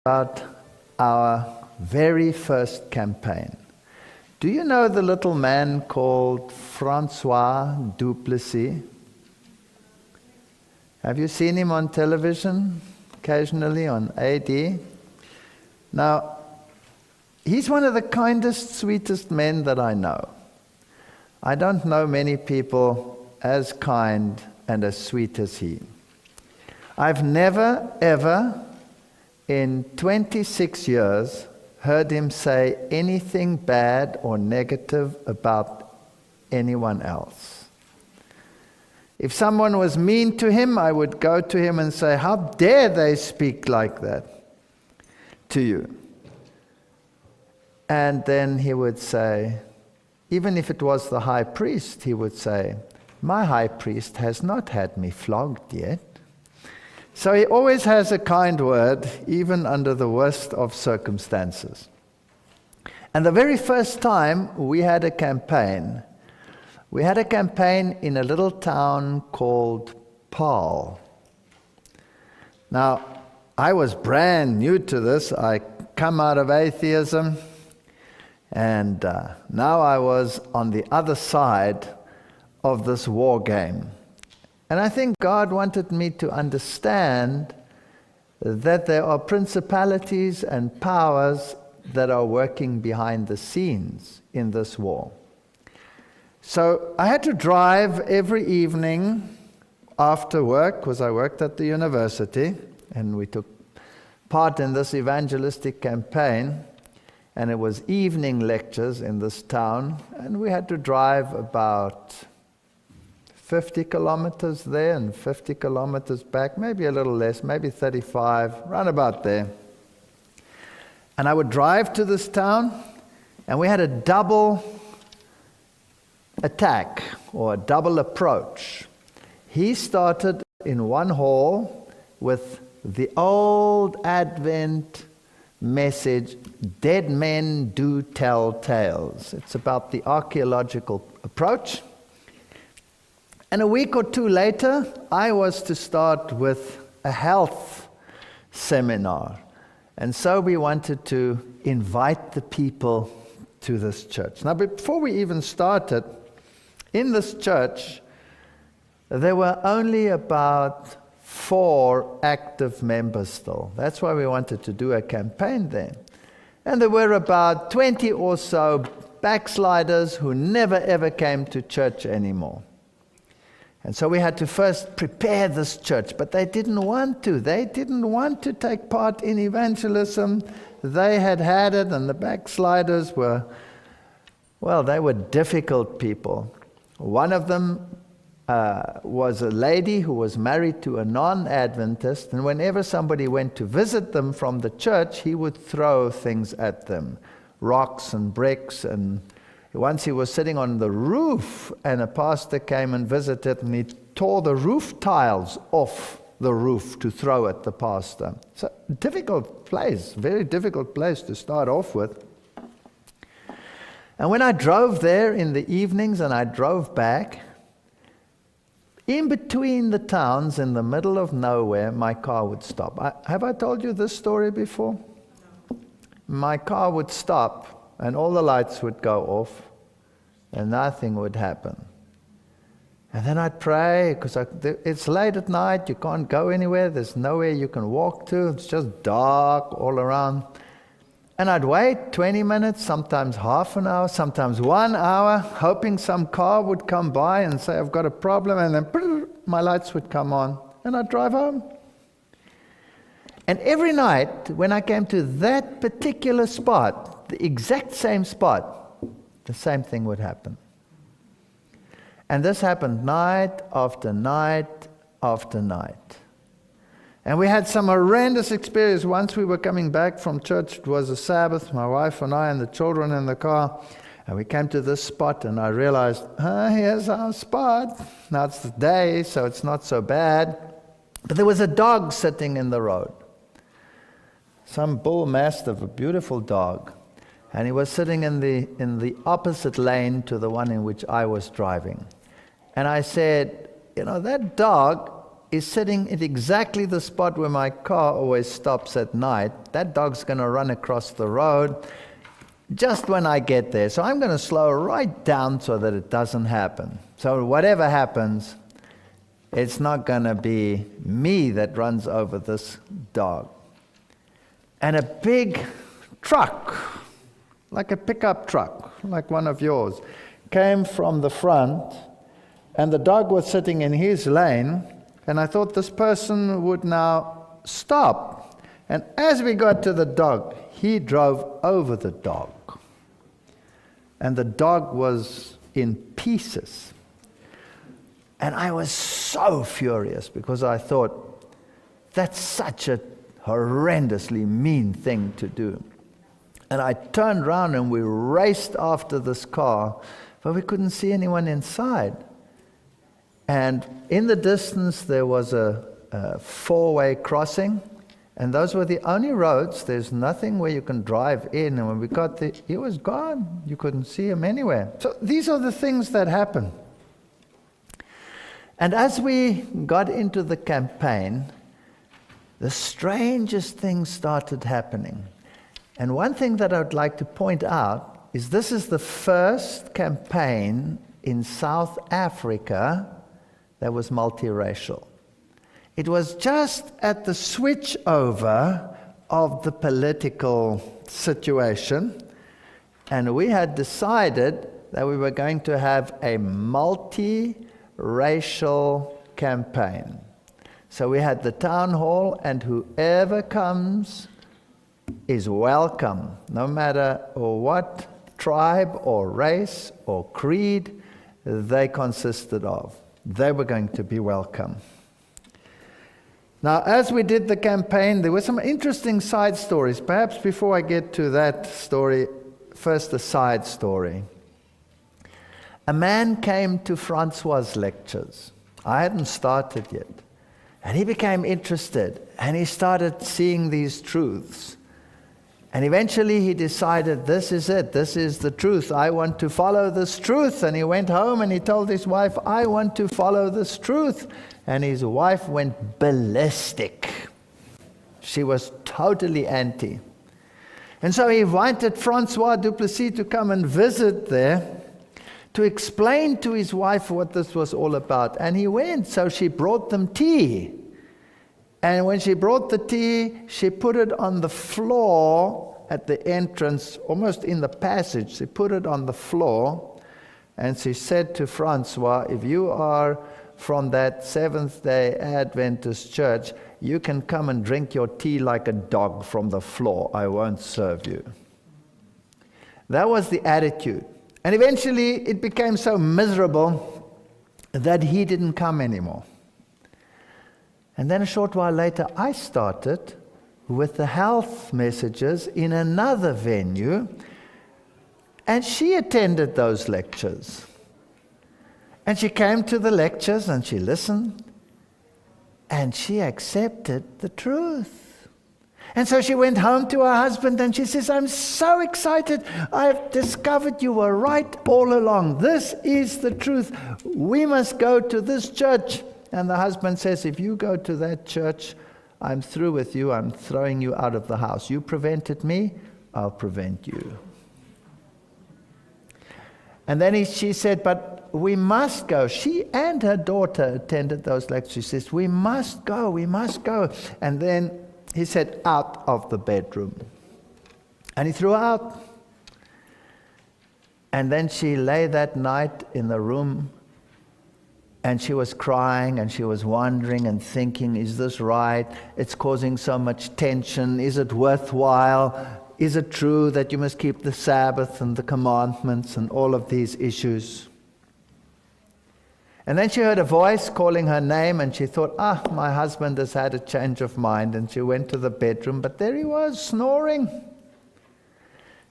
about our very first campaign. Do you know the little man called Francois Duplessis? Have you seen him on television, occasionally on AD? Now, he's one of the kindest, sweetest men that I know. I don't know many people as kind and as sweet as he. I've never, ever, in 26 years, heard him say anything bad or negative about anyone else. If someone was mean to him, I would go to him and say, "How dare they speak like that to you?" And then he would say, even if it was the high priest, he would say, "My high priest has not had me flogged yet." So he always has a kind word, even under the worst of circumstances. And the very first time we had a campaign in a little town called Paarl. Now, I was brand new to this. I come out of atheism, and now I was on the other side of this war game. And I think God wanted me to understand that there are principalities and powers that are working behind the scenes in this war. So I had to drive every evening after work, because I worked at the university, and we took part in this evangelistic campaign, and it was evening lectures in this town, and we had to drive about 50 kilometers there and 50 kilometers back, maybe a little less, maybe 35, round about there. And I would drive to this town, and we had a double attack, or a double approach. He started in one hall with the old Advent message, "Dead men do tell tales." It's about the archaeological approach. And a week or two later, I was to start with a health seminar. And so we wanted to invite the people to this church. Now, before we even started, in this church, there were only about 4 active members still. That's why we wanted to do a campaign there. And there were about 20 or so backsliders who never ever came to church anymore. And so we had to first prepare this church, but they didn't want to. They didn't want to take part in evangelism. They had it, and the backsliders were, well, they were difficult people. One of them was a lady who was married to a non-Adventist, and whenever somebody went to visit them from the church, he would throw things at them, rocks and bricks. And once he was sitting on the roof, and a pastor came and visited, and he tore the roof tiles off the roof to throw at the pastor. It's a difficult place, very difficult place to start off with. And when I drove there in the evenings and I drove back, in between the towns, in the middle of nowhere, my car would stop. Have I told you this story before? No. My car would stop, and all the lights would go off, and nothing would happen. And then I'd pray, because it's late at night, you can't go anywhere, there's nowhere you can walk to, it's just dark all around. And I'd wait 20 minutes, sometimes half an hour, sometimes 1 hour, hoping some car would come by and say, "I've got a problem," and then my lights would come on, and I'd drive home. And every night, when I came to that particular spot, the exact same spot, the same thing would happen. And this happened night after night after night. And we had some horrendous experience. Once we were coming back from church, it was a Sabbath, my wife and I and the children in the car, and we came to this spot, and I realized, here's our spot. Now it's the day, so it's not so bad. But there was a dog sitting in the road. Some bull mastiff, a beautiful dog. And he was sitting in the opposite lane to the one in which I was driving. And I said, that dog is sitting at exactly the spot where my car always stops at night. That dog's going to run across the road just when I get there. So I'm going to slow right down so that it doesn't happen. So whatever happens, it's not going to be me that runs over this dog. And a big truck, like a pickup truck, like one of yours, came from the front, and the dog was sitting in his lane, and I thought this person would now stop. And as we got to the dog, he drove over the dog. And the dog was in pieces. And I was so furious because I thought, that's such a horrendously mean thing to do. And I turned around and we raced after this car, but we couldn't see anyone inside. And in the distance there was a four-way crossing, and those were the only roads. There's nothing where you can drive in, and when we got there, he was gone. You couldn't see him anywhere. So these are the things that happen. And as we got into the campaign, the strangest things started happening. And one thing that I would like to point out is this is the first campaign in South Africa that was multiracial. It was just at the switch over of the political situation, and we had decided that we were going to have a multiracial campaign. So we had the town hall, and whoever comes is welcome, no matter what tribe or race or creed they consisted of. They were going to be welcome. Now, as we did the campaign, there were some interesting side stories. Perhaps before I get to that story, first a side story. A man came to Francois' lectures. I hadn't started yet. And he became interested, and he started seeing these truths. And eventually he decided, this is it, this is the truth. I want to follow this truth. And he went home and he told his wife, I want to follow this truth. And his wife went ballistic. She was totally anti. And so he invited Francois du Plessis to come and visit there to explain to his wife what this was all about. And he went, so she brought them tea. And when she brought the tea, she put it on the floor at the entrance, almost in the passage. She put it on the floor, and she said to Francois, if you are from that Seventh-day Adventist church, you can come and drink your tea like a dog from the floor. I won't serve you. That was the attitude. And eventually it became so miserable that he didn't come anymore. And then a short while later, I started with the health messages in another venue, and she attended those lectures. And she came to the lectures and she listened, and she accepted the truth. And so she went home to her husband and she says, I'm so excited. I've discovered you were right all along. This is the truth. We must go to this church. And the husband says, if you go to that church, I'm through with you. I'm throwing you out of the house. You prevented me, I'll prevent you. And then she said, but we must go. She and her daughter attended those lectures. She says, we must go, we must go. And then he said, out of the bedroom. And he threw her out. And then she lay that night in the room, and she was crying, and she was wondering and thinking, is this right? It's causing so much tension. Is it worthwhile? Is it true that you must keep the Sabbath and the commandments and all of these issues? And then she heard a voice calling her name, and she thought, my husband has had a change of mind. And she went to the bedroom, but there he was, snoring.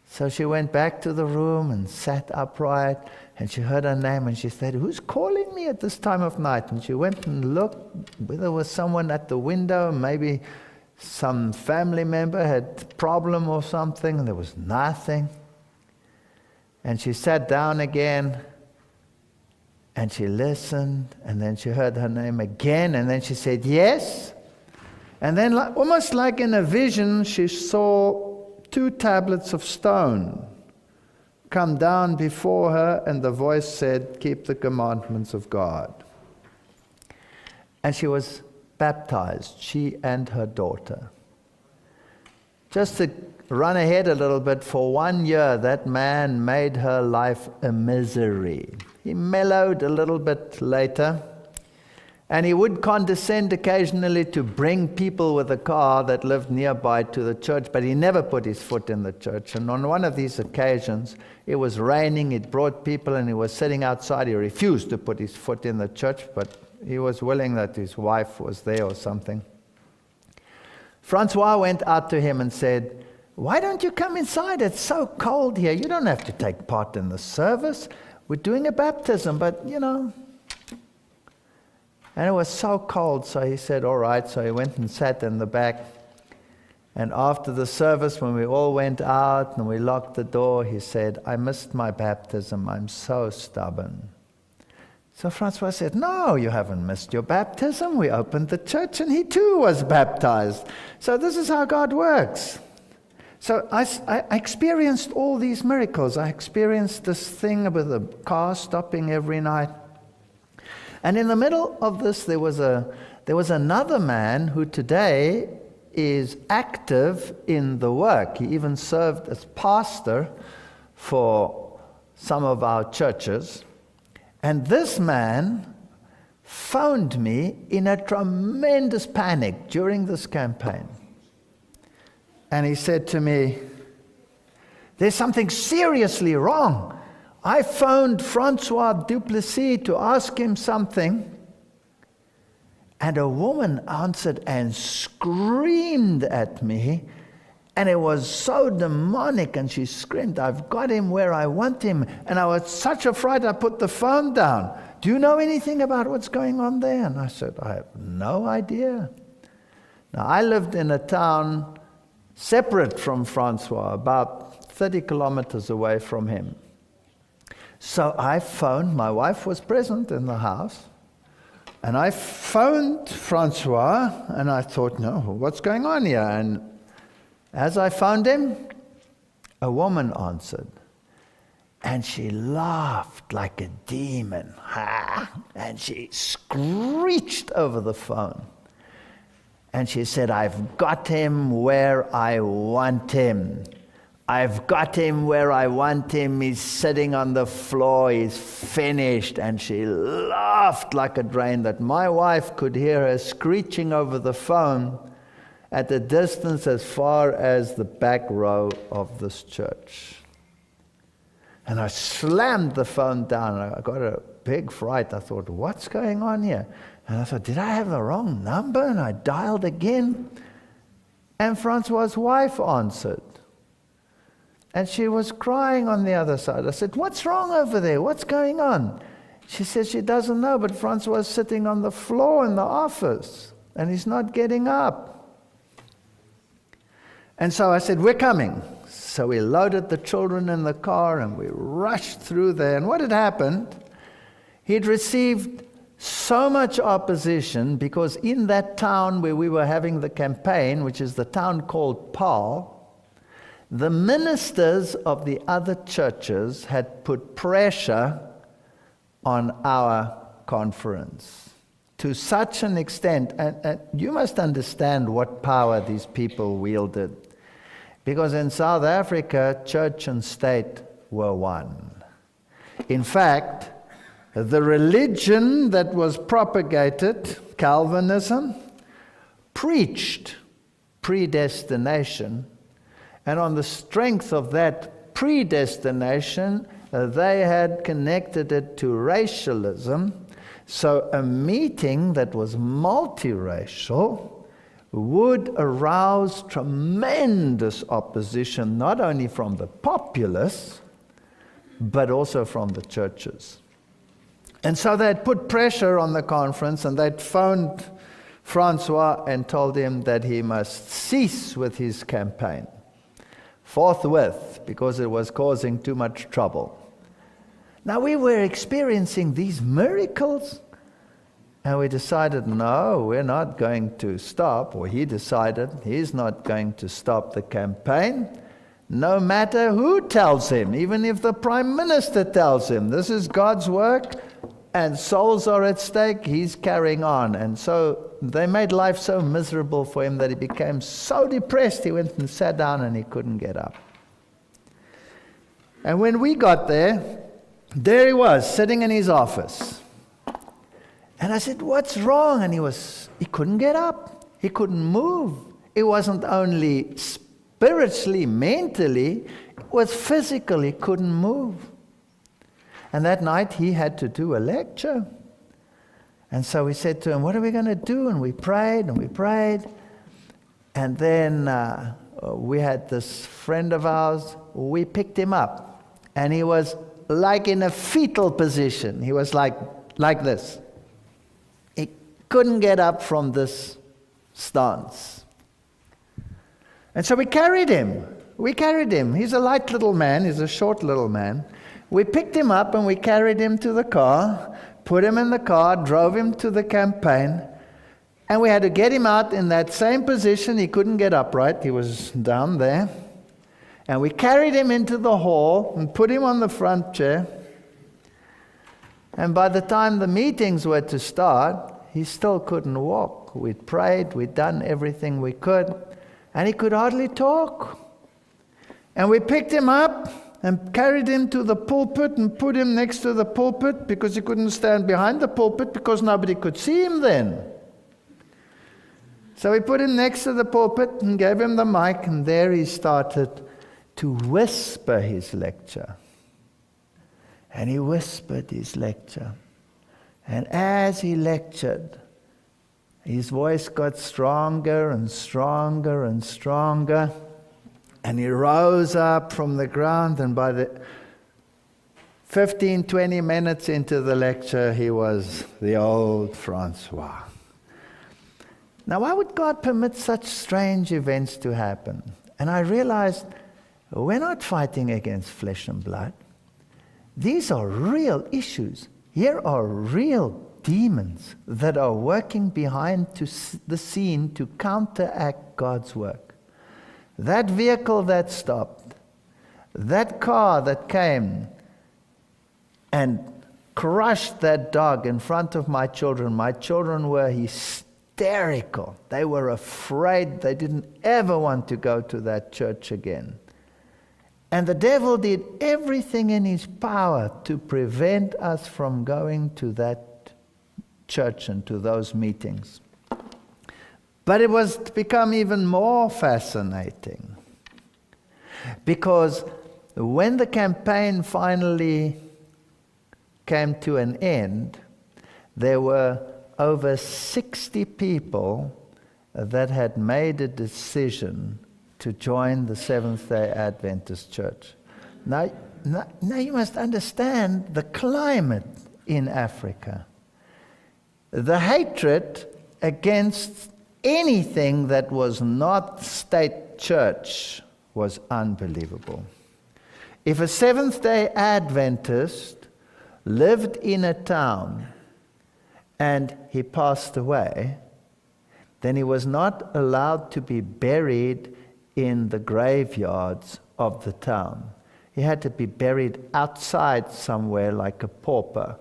So she went back to the room and sat upright, and she heard her name, and she said, who's calling me at this time of night? And she went and looked whether there was someone at the window, maybe some family member had a problem or something, and there was nothing. And she sat down again, And she listened, and then she heard her name again, and then she said, yes. And then almost like in a vision, she saw 2 tablets of stone come down before her, and the voice said, keep the commandments of God. And she was baptized, she and her daughter. Just to run ahead a little bit, for 1 year, that man made her life a misery. He mellowed a little bit later, and he would condescend occasionally to bring people with a car that lived nearby to the church, but he never put his foot in the church. And on one of these occasions, it was raining, it brought people, and he was sitting outside. He refused to put his foot in the church, but he was willing that his wife was there or something. Francois went out to him and said, why don't you come inside? It's so cold here. You don't have to take part in the service. We're doing a baptism, but And it was so cold, so he said, all right. So he went and sat in the back. And after the service, when we all went out and we locked the door, he said, I missed my baptism. I'm so stubborn. So Francois said, no, you haven't missed your baptism. We opened the church and he too was baptized. So this is how God works. So I experienced all these miracles. I experienced this thing with the car stopping every night. And in the middle of this, there was another man who today is active in the work. He even served as pastor for some of our churches. And this man phoned me in a tremendous panic during this campaign. And he said to me, there's something seriously wrong. I phoned Francois Duplessis to ask him something, and a woman answered and screamed at me, and it was so demonic, and she screamed, I've got him where I want him. And I was such a fright, I put the phone down. Do you know anything about what's going on there? And I said, I have no idea. Now, I lived in a town separate from Francois, about 30 kilometers away from him. So I phoned, my wife was present in the house, and I phoned Francois, and I thought, no, what's going on here? And as I phoned him, a woman answered, and she laughed like a demon, and she screeched over the phone. And she said, I've got him where I want him. I've got him where I want him. He's sitting on the floor. He's finished. And she laughed like a drain that my wife could hear her screeching over the phone at a distance as far as the back row of this church. And I slammed the phone down. I got a big fright. I thought, what's going on here? And I thought, did I have the wrong number? And I dialed again. And Francois' wife answered. And she was crying on the other side. I said, what's wrong over there? What's going on? She said she doesn't know, but Francois was sitting on the floor in the office, and he's not getting up. And so I said, we're coming. So we loaded the children in the car, and we rushed through there. And what had happened, he'd received so much opposition because in that town where we were having the campaign, which is the town called Paul, the ministers of the other churches had put pressure on our conference to such an extent, and you must understand what power these people wielded, because in South Africa, church and state were one. In fact, the religion that was propagated, Calvinism, preached predestination, and on the strength of that predestination, they had connected it to racialism. So a meeting that was multiracial would arouse tremendous opposition, not only from the populace, but also from the churches. And so they had put pressure on the conference, and they'd phoned Francois and told him that he must cease with his campaign forthwith, because it was causing too much trouble. Now we were experiencing these miracles, and we decided, no, we're not going to stop, or he decided he's not going to stop the campaign, no matter who tells him, even if the Prime Minister tells him, this is God's work, and souls are at stake, he's carrying on. And so they made life so miserable for him that he became so depressed, he went and sat down and he couldn't get up. And when we got there he was, sitting in his office. And I said, what's wrong? And he couldn't get up. He couldn't move. It wasn't only spiritually, mentally, it was physical. He couldn't move. And that night he had to do a lecture. And so we said to him, what are we going to do? And we prayed and we prayed. And then we had this friend of ours, we picked him up. And he was like in a fetal position. He was like this. He couldn't get up from this stance. And so we carried him. He's a light little man. He's a short little man. We picked him up and we carried him to the car, put him in the car, drove him to the campaign, and we had to get him out in that same position. He couldn't get upright. He was down there. And we carried him into the hall and put him on the front chair. And by the time the meetings were to start, he still couldn't walk. We'd prayed, we'd done everything we could, and he could hardly talk. And we picked him up and carried him to the pulpit and put him next to the pulpit because he couldn't stand behind the pulpit because nobody could see him then. So we put him next to the pulpit and gave him the mic, and there he started to whisper his lecture. And he whispered his lecture. And as he lectured, his voice got stronger and stronger and stronger. And he rose up from the ground, and by the 15, 20 minutes into the lecture, he was the old Francois. Now, why would God permit such strange events to happen? And I realized we're not fighting against flesh and blood. These are real issues. Here are real demons that are working behind the scene to counteract God's work. That vehicle that stopped, that car that came and crushed that dog in front of my children were hysterical. They were afraid. They didn't ever want to go to that church again. And the devil did everything in his power to prevent us from going to that church and to those meetings. But it was become even more fascinating, because when the campaign finally came to an end, there were over 60 people that had made a decision to join the Seventh-day Adventist Church. Now you must understand the climate in Africa. The hatred against anything that was not state church was unbelievable. If a Seventh-day Adventist lived in a town and he passed away, then he was not allowed to be buried in the graveyards of the town. He had to be buried outside somewhere like a pauper,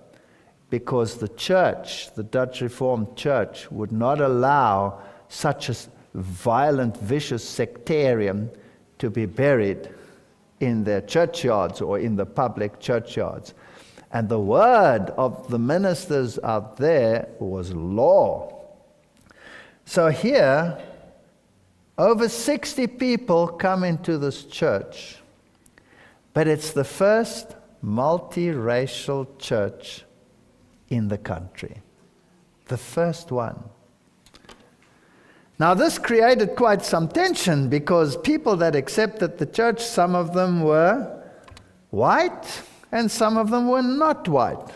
because the church, the Dutch Reformed Church, would not allow such a violent, vicious sectarian to be buried in their churchyards or in the public churchyards. And the word of the ministers out there was law. So here, over 60 people come into this church, but it's the first multiracial church in the country. The first one. Now this created quite some tension, because people that accepted the church, some of them were white and some of them were not white.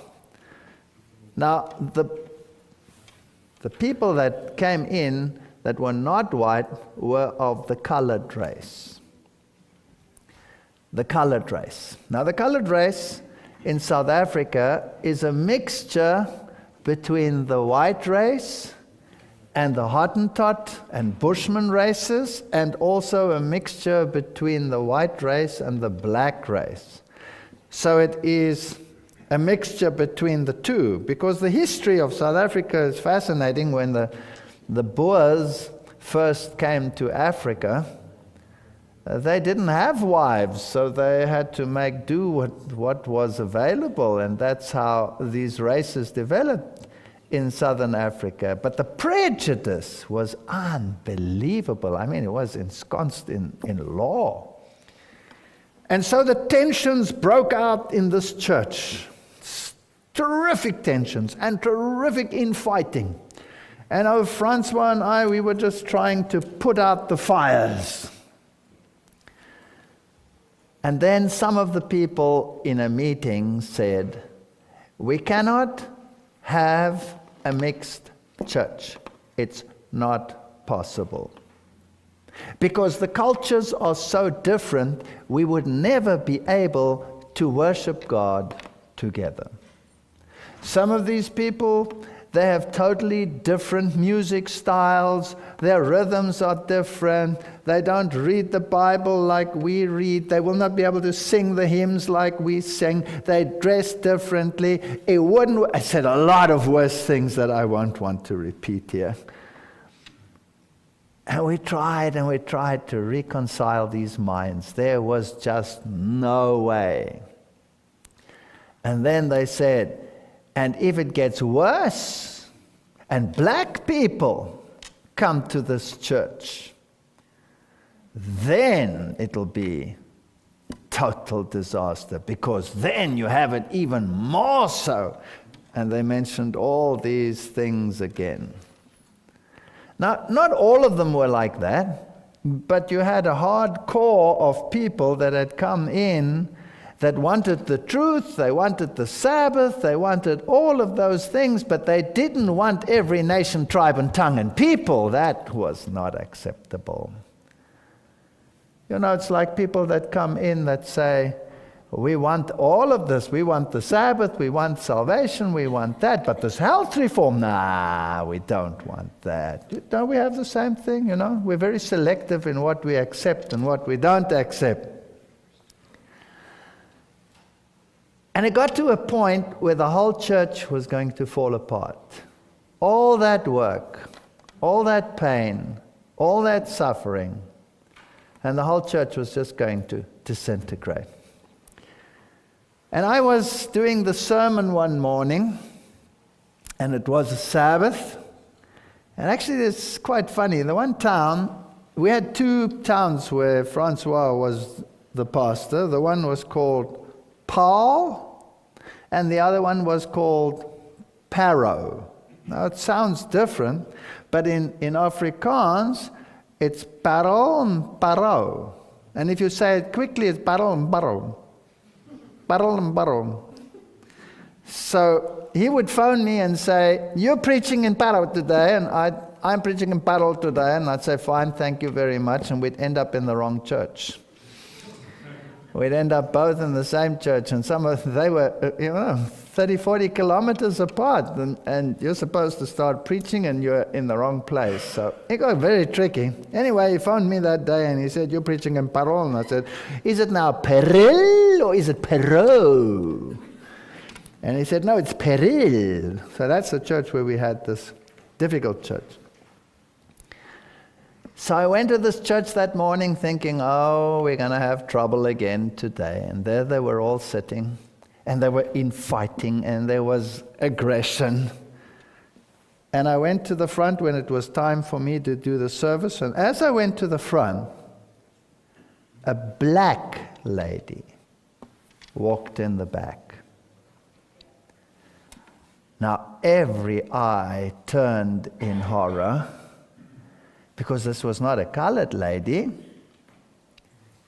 Now the people that came in that were not white were of the colored race. The colored race. Now the colored race in South Africa is a mixture between the white race and the Hottentot and Bushman races, and also a mixture between the white race and the black race. So it is a mixture between the two, because the history of South Africa is fascinating. When the Boers first came to Africa, they didn't have wives, so they had to make do with what was available, and that's how these races developed in southern Africa. But the prejudice was unbelievable. I mean, it was ensconced in law. And so the tensions broke out in this church. Terrific tensions and terrific infighting. And Francois and I, we were just trying to put out the fires. And then some of the people in a meeting said, we cannot have a mixed church. It's not possible. Because the cultures are so different, we would never be able to worship God together. Some of these people, they have totally different music styles. Their rhythms are different. They don't read the Bible like we read. They will not be able to sing the hymns like we sing. They dress differently. I said a lot of worse things that I won't want to repeat here. And we tried to reconcile these minds. There was just no way. And then they said, and if it gets worse, and black people come to this church, then it'll be total disaster, because then you have it even more so. And they mentioned all these things again. Now, not all of them were like that, but you had a hard core of people that had come in that wanted the truth, they wanted the Sabbath, they wanted all of those things, but they didn't want every nation, tribe, and tongue and people. That was not acceptable. You know, it's like people that come in that say, we want all of this. We want the Sabbath, we want salvation, we want that, but this health reform, nah, we don't want that. Don't we have the same thing, you know? We're very selective in what we accept and what we don't accept. And it got to a point where the whole church was going to fall apart. All that work, all that pain, all that suffering, and the whole church was just going to disintegrate. And I was doing the sermon one morning, and it was a Sabbath. And actually, it's quite funny. In the one town, we had two towns where Francois was the pastor. The one was called Paul, and the other one was called Paro. Now it sounds different, but in Afrikaans, it's Paro and Paro. And if you say it quickly, it's Paro and Paro. Paro and Paro. So he would phone me and say, you're preaching in Paro today, and I'm preaching in Paro today, and I'd say, fine, thank you very much, and we'd end up in the wrong church. We'd end up both in the same church, and they were, 30, 40 kilometers apart, and you're supposed to start preaching, and you're in the wrong place. So it got very tricky. Anyway, he phoned me that day, and he said, you're preaching in Parol. And I said, is it now Peril, or is it Perot? And he said, no, it's Peril. So that's the church where we had this difficult church. So I went to this church that morning thinking, oh, we're going to have trouble again today. And there they were all sitting, and they were infighting, and there was aggression. And I went to the front when it was time for me to do the service. And as I went to the front, a black lady walked in the back. Now, every eye turned in horror, because this was not a colored lady.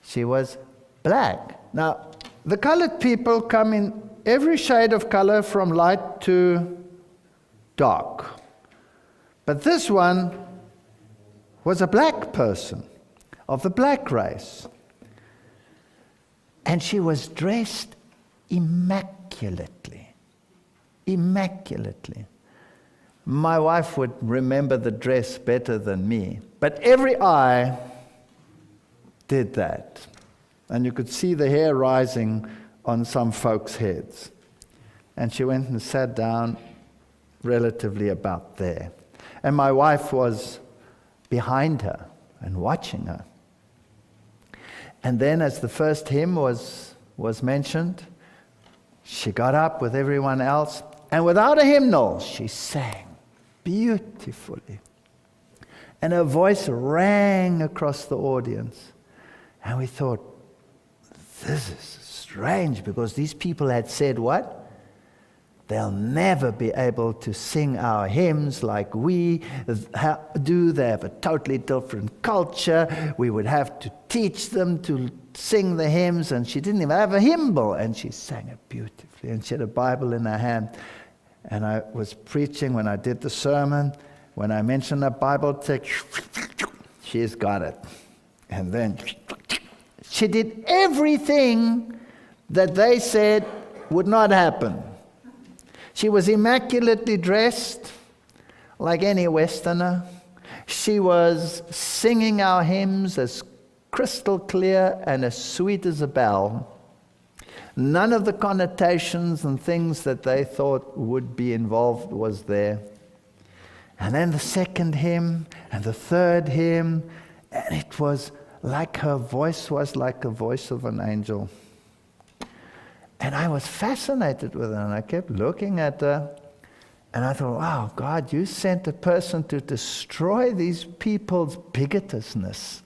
She was black. Now, the colored people come in every shade of color from light to dark. But this one was a black person of the black race. And she was dressed immaculately. Immaculately. My wife would remember the dress better than me, but every eye did that. And you could see the hair rising on some folks' heads. And she went and sat down relatively about there. And my wife was behind her and watching her. And then as the first hymn was mentioned, she got up with everyone else, and without a hymnal, she sang beautifully. And her voice rang across the audience. And we thought, this is strange, because these people had said what? They'll never be able to sing our hymns like we do. They have a totally different culture. We would have to teach them to sing the hymns, and she didn't even have a hymn book, and she sang it beautifully. And she had a Bible in her hand. And I was preaching when I did the sermon. When I mentioned a Bible text, she's got it. And then she did everything that they said would not happen. She was immaculately dressed, like any Westerner. She was singing our hymns as crystal clear and as sweet as a bell. None of the connotations and things that they thought would be involved was there. And then the second hymn and the third hymn, and it was like her voice was like the voice of an angel. And I was fascinated with her, and I kept looking at her, and I thought, wow, God, you sent a person to destroy these people's bigotedness.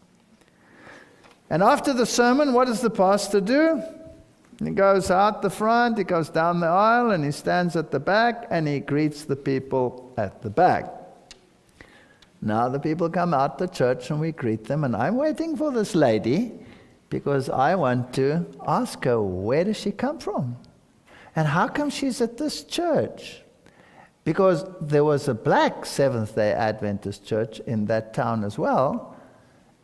And after the sermon, what does the pastor do? He goes out the front, he goes down the aisle, and he stands at the back, and he greets the people at the back. Now the people come out the church, and we greet them, and I'm waiting for this lady, because I want to ask her, where does she come from? And how come she's at this church? Because there was a black Seventh-day Adventist church in that town as well.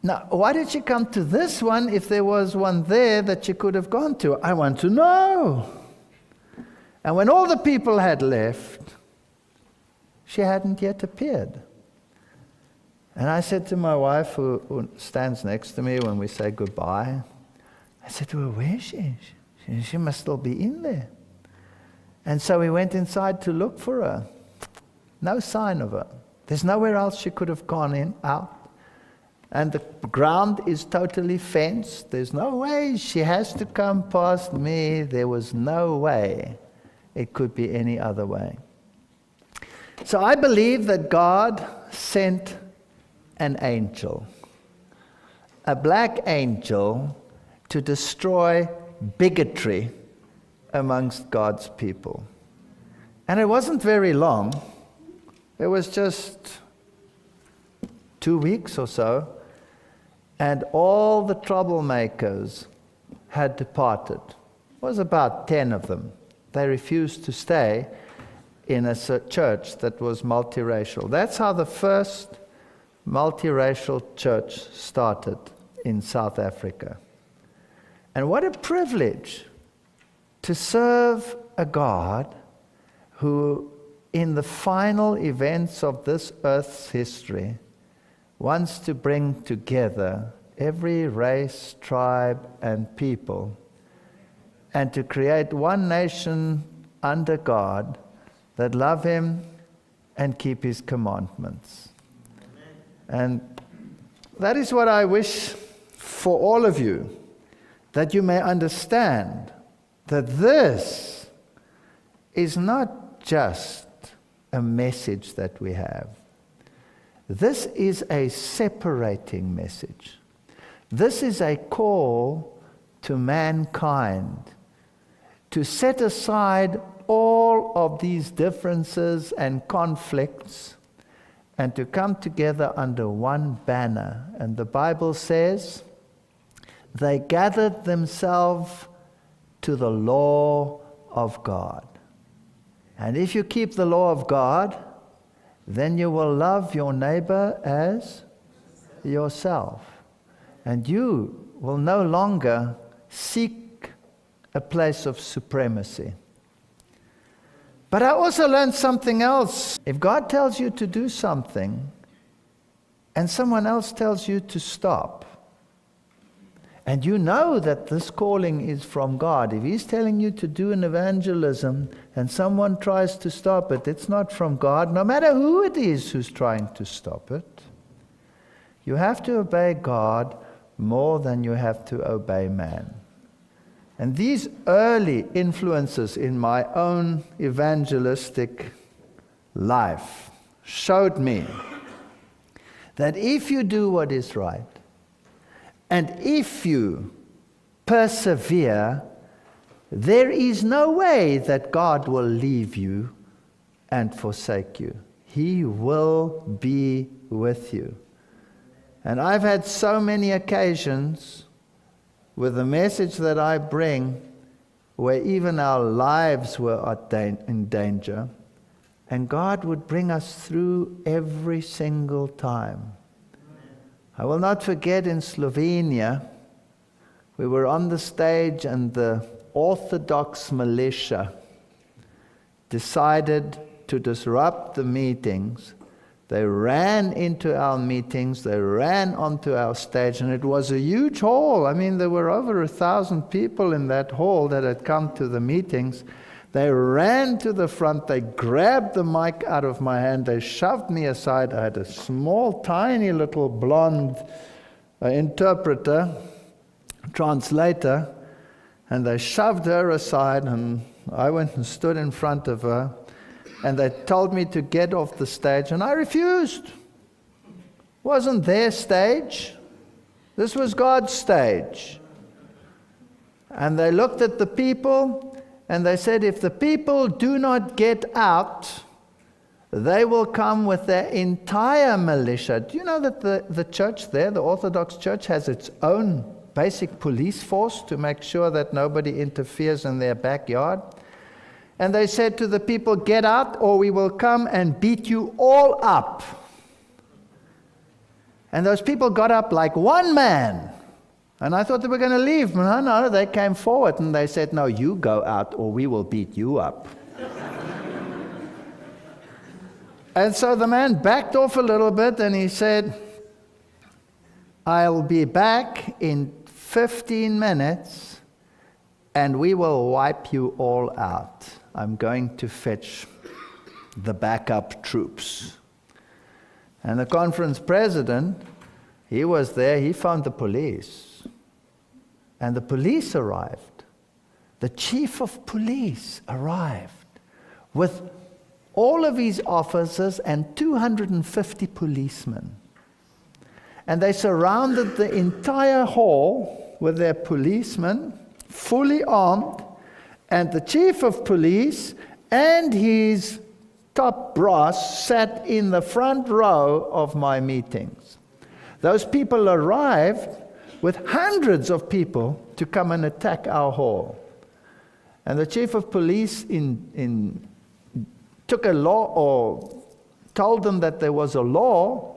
Now, why did she come to this one if there was one there that she could have gone to? I want to know. And when all the people had left, she hadn't yet appeared. And I said to my wife, who stands next to me when we say goodbye, I said to her, where is she? She must still be in there. And so we went inside to look for her. No sign of her. There's nowhere else she could have gone out. And the ground is totally fenced. There's no way she has to come past me. There was no way it could be any other way. So I believe that God sent an angel, a black angel, to destroy bigotry amongst God's people. And it wasn't very long. It was just 2 weeks or so, and all the troublemakers had departed. It was about 10 of them. They refused to stay in a church that was multiracial. That's how the first multiracial church started in South Africa. And what a privilege to serve a God who, in the final events of this earth's history, wants to bring together every race, tribe, and people, and to create one nation under God that love Him and keep His commandments. And that is what I wish for all of you, that you may understand that this is not just a message that we have. This is a separating message. This is a call to mankind to set aside all of these differences and conflicts and to come together under one banner. And the Bible says, they gathered themselves to the law of God. And if you keep the law of God, then you will love your neighbor as yourself. And you will no longer seek a place of supremacy. But I also learned something else. If God tells you to do something, and someone else tells you to stop, and you know that this calling is from God, if He's telling you to do an evangelism and someone tries to stop it, it's not from God, no matter who it is who's trying to stop it. You have to obey God more than you have to obey man. And these early influences in my own evangelistic life showed me that if you do what is right, and if you persevere, there is no way that God will leave you and forsake you. He will be with you. And I've had so many occasions with the message that I bring where even our lives were in danger, and God would bring us through every single time. I will not forget in Slovenia, we were on the stage and the Orthodox militia decided to disrupt the meetings. They ran into our meetings, they ran onto our stage, and it was a huge hall. I mean, there were over 1,000 people in that hall that had come to the meetings. They ran to the front, they grabbed the mic out of my hand, they shoved me aside. I had a small, tiny little blonde interpreter, translator, and they shoved her aside, and I went and stood in front of her, and they told me to get off the stage, and I refused. It wasn't their stage. This was God's stage. And they looked at the people, and they said, if the people do not get out, they will come with their entire militia. Do you know that the church there, the Orthodox Church, has its own basic police force to make sure that nobody interferes in their backyard? And they said to the people, get out or we will come and beat you all up. And those people got up like one man. And I thought they were going to leave. No, they came forward and they said, no, you go out or we will beat you up. And so the man backed off a little bit and he said, I'll be back in 15 minutes and we will wipe you all out. I'm going to fetch the backup troops. And the conference president, he was there, he found the police. And the police arrived. The chief of police arrived with all of his officers and 250 policemen. And they surrounded the entire hall with their policemen, fully armed, and the chief of police and his top brass sat in the front row of my meetings. Those people arrived with hundreds of people to come and attack our hall. And the chief of police took a law, or told them that there was a law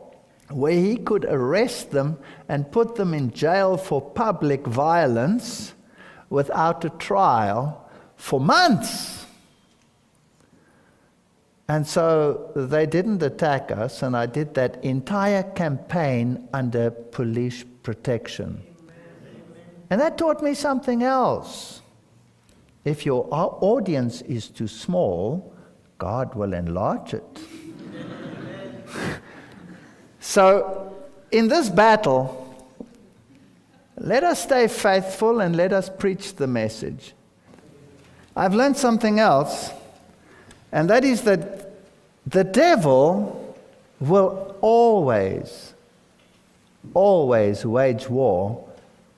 where he could arrest them and put them in jail for public violence without a trial for months. And so they didn't attack us, and I did that entire campaign under police protection. And that taught me something else. If your audience is too small, God will enlarge it. So, in this battle, let us stay faithful and let us preach the message. I've learned something else, and that is that the devil will always wage war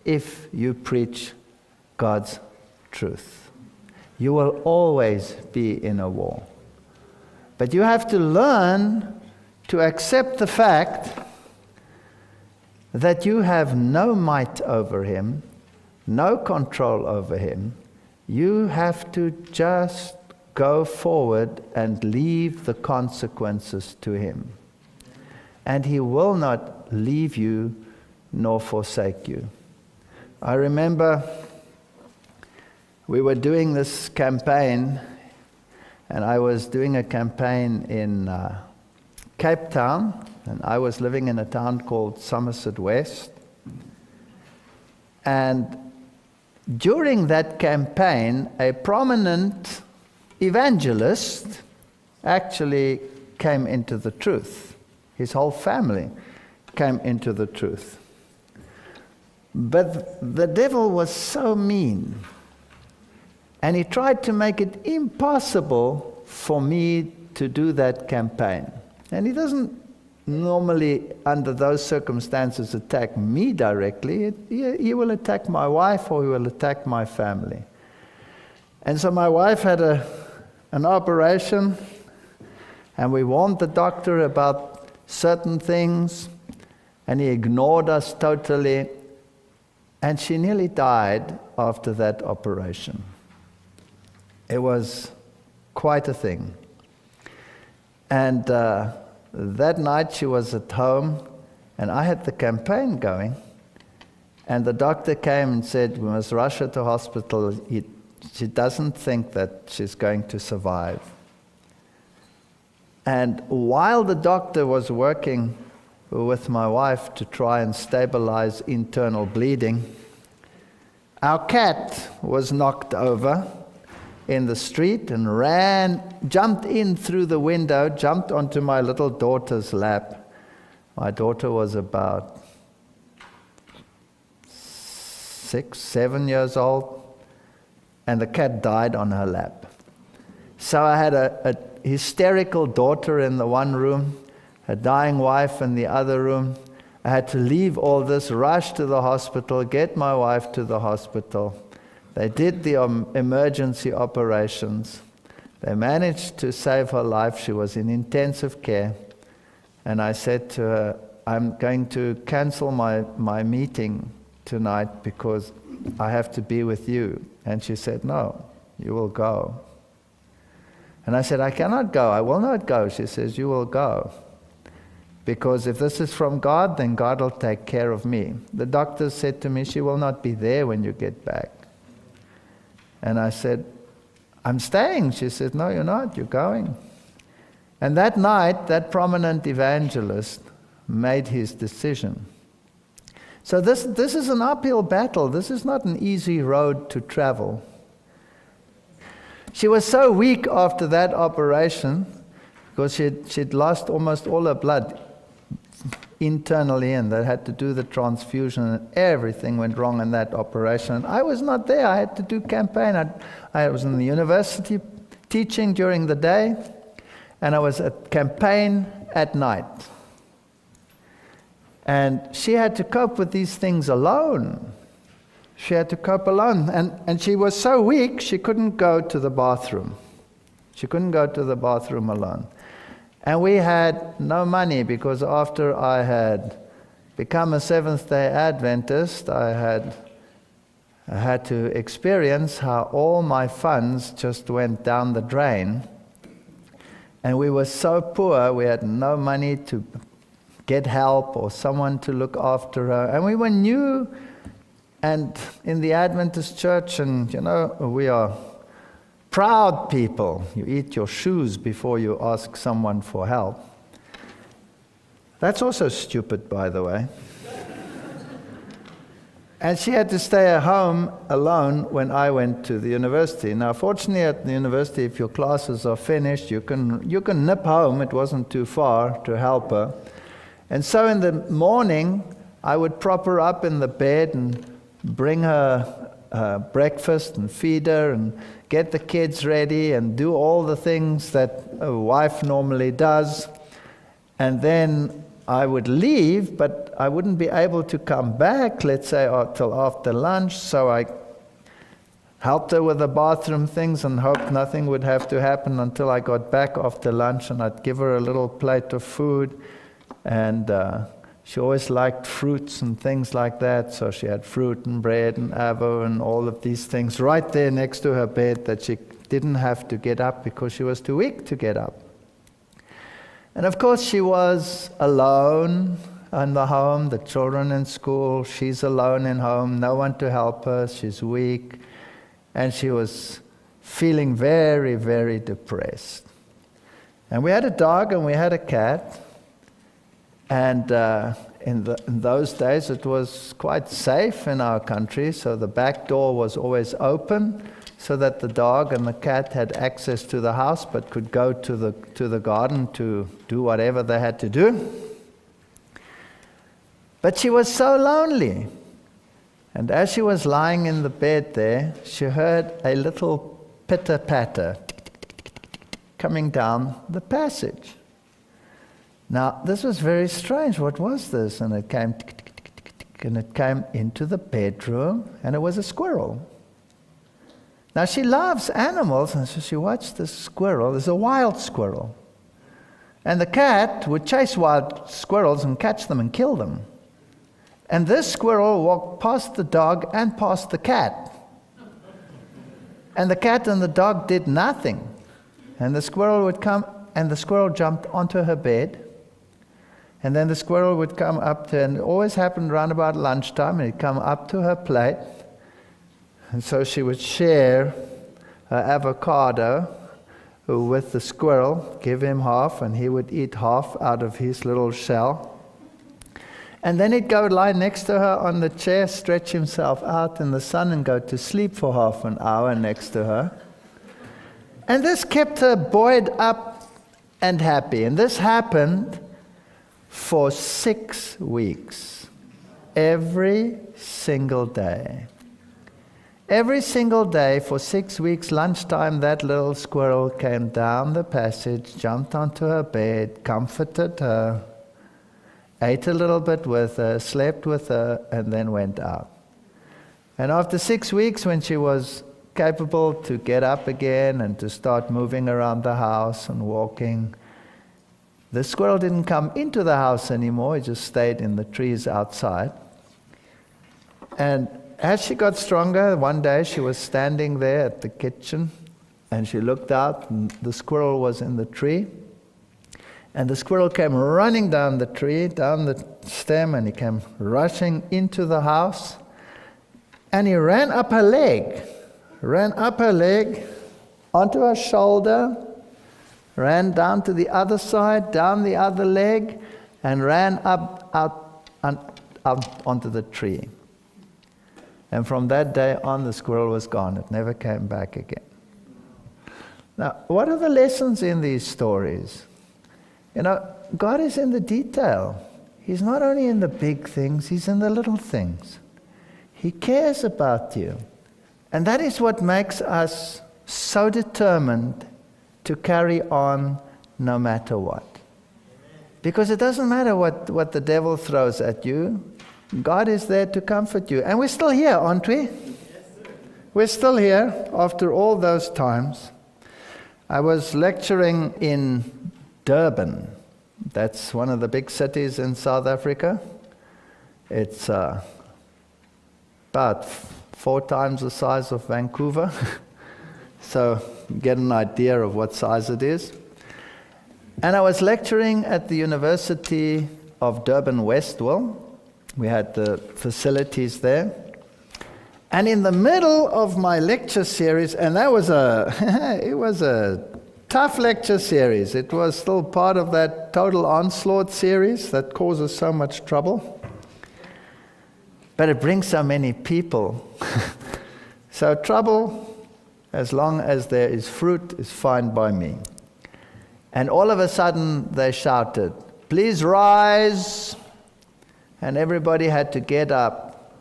if you preach God's truth. You will always be in a war. But you have to learn to accept the fact that you have no might over him, no control over him. You have to just go forward and leave the consequences to him. And he will not leave you nor forsake you. I remember we were doing this campaign, and I was doing a campaign in Cape Town, and I was living in a town called Somerset West. And during that campaign, a prominent evangelist actually came into the truth. His whole family came into the truth. But the devil was so mean, and he tried to make it impossible for me to do that campaign. And he doesn't normally, under those circumstances, attack me directly. He will attack my wife, or he will attack my family. And so my wife had an operation, and we warned the doctor about certain things, and he ignored us totally, and she nearly died after that operation. It was quite a thing. And that night she was at home, and I had the campaign going, and the doctor came and said, we must rush her to hospital. She doesn't think that she's going to survive. And while the doctor was working with my wife to try and stabilize internal bleeding, our cat was knocked over in the street and jumped in through the window, jumped onto my little daughter's lap. My daughter was about 6, 7 years old, and the cat died on her lap. So I had a hysterical daughter in the one room, a dying wife in the other room. I had to leave all this, rush to the hospital, get my wife to the hospital. They did the emergency operations. They managed to save her life. She was in intensive care. And I said to her, I'm going to cancel my meeting tonight because I have to be with you. And she said, no, you will go. And I said, I cannot go. I will not go. She says, you will go. Because if this is from God, then God will take care of me. The doctor said to me, she will not be there when you get back. And I said, I'm staying. She said, no, you're not. You're going. And that night, that prominent evangelist made his decision. So this is an uphill battle. This is not an easy road to travel. She was so weak after that operation because she'd lost almost all her blood internally, and they had to do the transfusion, and everything went wrong in that operation. And I was not there. I had to do campaign. I was in the university teaching during the day, and I was at campaign at night. And she had to cope with these things alone. She had to cope alone. And she was so weak, she couldn't go to the bathroom. She couldn't go to the bathroom alone. And we had no money because after I had become a Seventh-day Adventist, I had to experience how all my funds just went down the drain. And we were so poor, we had no money to get help or someone to look after her. And we were new and in the Adventist church, and we are proud people. You eat your shoes before you ask someone for help. That's also stupid, by the way. And she had to stay at home alone when I went to the university. Now, fortunately at the university, if your classes are finished, you can nip home. It wasn't too far to help her. And so in the morning, I would prop her up in the bed and bring her breakfast and feed her and get the kids ready and do all the things that a wife normally does. And then I would leave, but I wouldn't be able to come back, let's say, till after lunch. So I helped her with the bathroom things and hoped nothing would have to happen until I got back after lunch, and I'd give her a little plate of food. And she always liked fruits and things like that, so she had fruit and bread and avo and all of these things right there next to her bed that she didn't have to get up because she was too weak to get up. And of course she was alone in the home, the children in school, she's alone in home, no one to help her, she's weak. and she was feeling very, very depressed. And we had a dog and we had a cat, and in those days it was quite safe in our country, so the back door was always open so that the dog and the cat had access to the house but could go to the garden to do whatever they had to do. But she was so lonely. And as she was lying in the bed there, she heard a little pitter-patter coming down the passage. Now, this was very strange. What was this? And it came and it came into the bedroom, and it was a squirrel. Now, she loves animals, and so she watched this squirrel. It's a wild squirrel. And the cat would chase wild squirrels and catch them and kill them. And this squirrel walked past the dog and past the cat. And the cat and the dog did nothing. And the squirrel would come, and the squirrel jumped onto her bed. And then the squirrel would come up to, and it always happened around about lunchtime, and he'd come up to her plate. And so she would share her avocado with the squirrel, give him half, and he would eat half out of his little shell. And then he'd go lie next to her on the chair, stretch himself out in the sun, and go to sleep for half an hour next to her. And this kept her buoyed up and happy. And this happened for 6 weeks. Every single day. Every single day for 6 weeks, lunchtime, that little squirrel came down the passage, jumped onto her bed, comforted her, ate a little bit with her, slept with her, and then went out. And after 6 weeks, when she was capable to get up again and to start moving around the house and walking, the squirrel didn't come into the house anymore. He just stayed in the trees outside. And as she got stronger, one day she was standing there at the kitchen, and she looked out, and the squirrel was in the tree. And the squirrel came running down the tree, down the stem, and he came rushing into the house. And he ran up her leg, onto her shoulder, ran down to the other side, down the other leg, and ran out onto the tree. And from that day on, the squirrel was gone. It never came back again. Now, what are the lessons in these stories? You know, God is in the detail. He's not only in the big things, He's in the little things. He cares about you. And that is what makes us so determined to carry on no matter what. Because it doesn't matter what the devil throws at you. God is there to comfort you. And we're still here, aren't we? Yes, sir. We're still here after all those times. I was lecturing in Durban. That's one of the big cities in South Africa. It's about 4 times the size of Vancouver. So you get an idea of what size it is. And I was lecturing at the University of Durban-Westville. We had the facilities there. And in the middle of my lecture series, and that was it was a tough lecture series. It was still part of that total onslaught series that causes so much trouble. But it brings so many people. So trouble, as long as there is fruit, is fine by me. And all of a sudden they shouted, "Please rise." And everybody had to get up.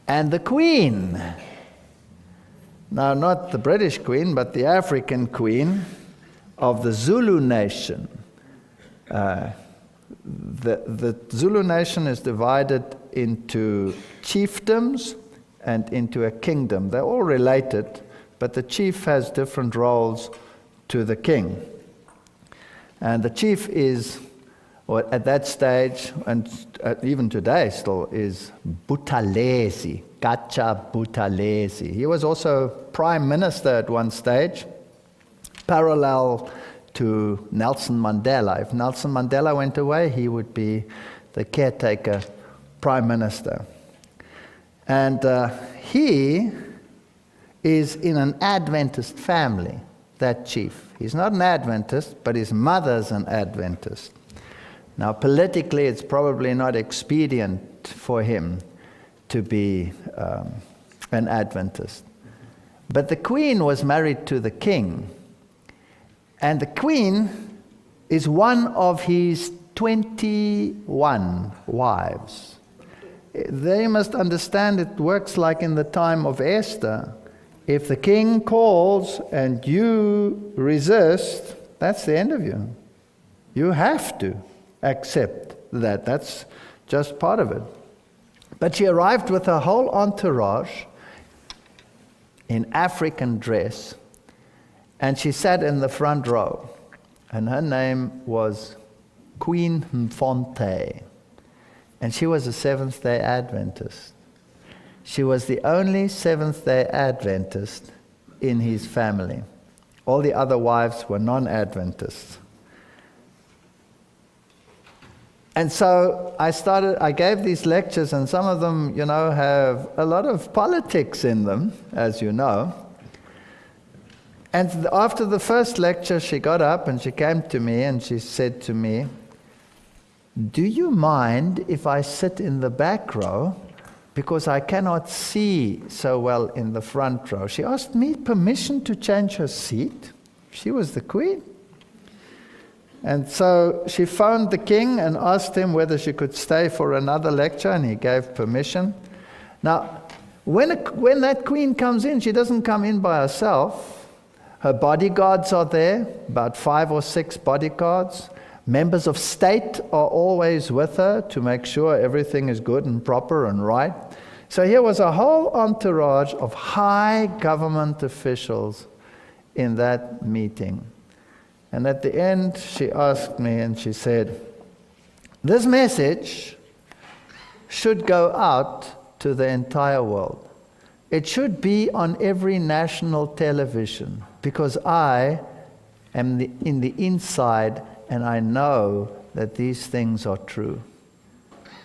And the Queen, now not the British Queen, but the African Queen of the Zulu nation. The Zulu nation is divided into chiefdoms and into a kingdom. They're all related, but the chief has different roles to the king. And the chief is, or at that stage, and even today still, is Buthelezi, Gacha Buthelezi. He was also prime minister at one stage, parallel to Nelson Mandela. If Nelson Mandela went away, he would be the caretaker prime minister. And he is in an Adventist family, that chief. He's not an Adventist, but his mother's an Adventist. Now, politically, it's probably not expedient for him to be an Adventist. But the queen was married to the king. And the queen is one of his 21 wives. They must understand it works like in the time of Esther. If the king calls and you resist, that's the end of you. You have to accept that. That's just part of it. But she arrived with her whole entourage in African dress, and she sat in the front row. And her name was Queen Mfonte. And she was a Seventh-day Adventist. She was the only Seventh-day Adventist in his family. All the other wives were non-Adventists. And so I gave these lectures, and some of them, have a lot of politics in them, as you know. And after the first lecture, she got up and she came to me and she said to me, "Do you mind if I sit in the back row? Because I cannot see so well in the front row." She asked me permission to change her seat. She was the queen. And so she phoned the king and asked him whether she could stay for another lecture, and he gave permission. Now, when that queen comes in, she doesn't come in by herself. Her bodyguards are there, about 5 or 6 bodyguards. Members of state are always with her to make sure everything is good and proper and right. So here was a whole entourage of high government officials in that meeting. And at the end, she asked me and she said, "This message should go out to the entire world. It should be on every national television, because I am in the inside and I know that these things are true.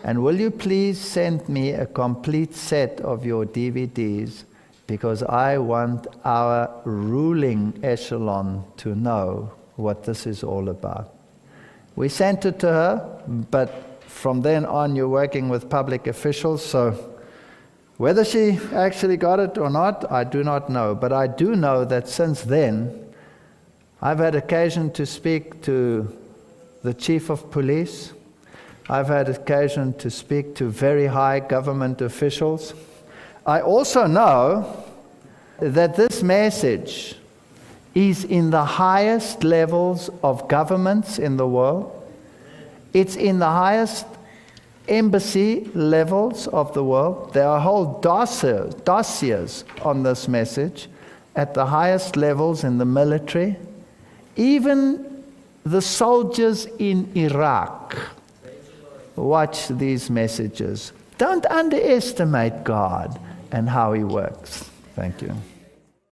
And will you please send me a complete set of your DVDs, because I want our ruling echelon to know what this is all about." We sent it to her, but from then on you're working with public officials, so whether she actually got it or not, I do not know. But I do know that since then, I've had occasion to speak to the chief of police. I've had occasion to speak to very high government officials. I also know that this message is in the highest levels of governments in the world. It's in the highest embassy levels of the world. There are whole dossiers on this message at the highest levels in the military. Even the soldiers in Iraq watch these messages. Don't underestimate God and how He works. Thank you.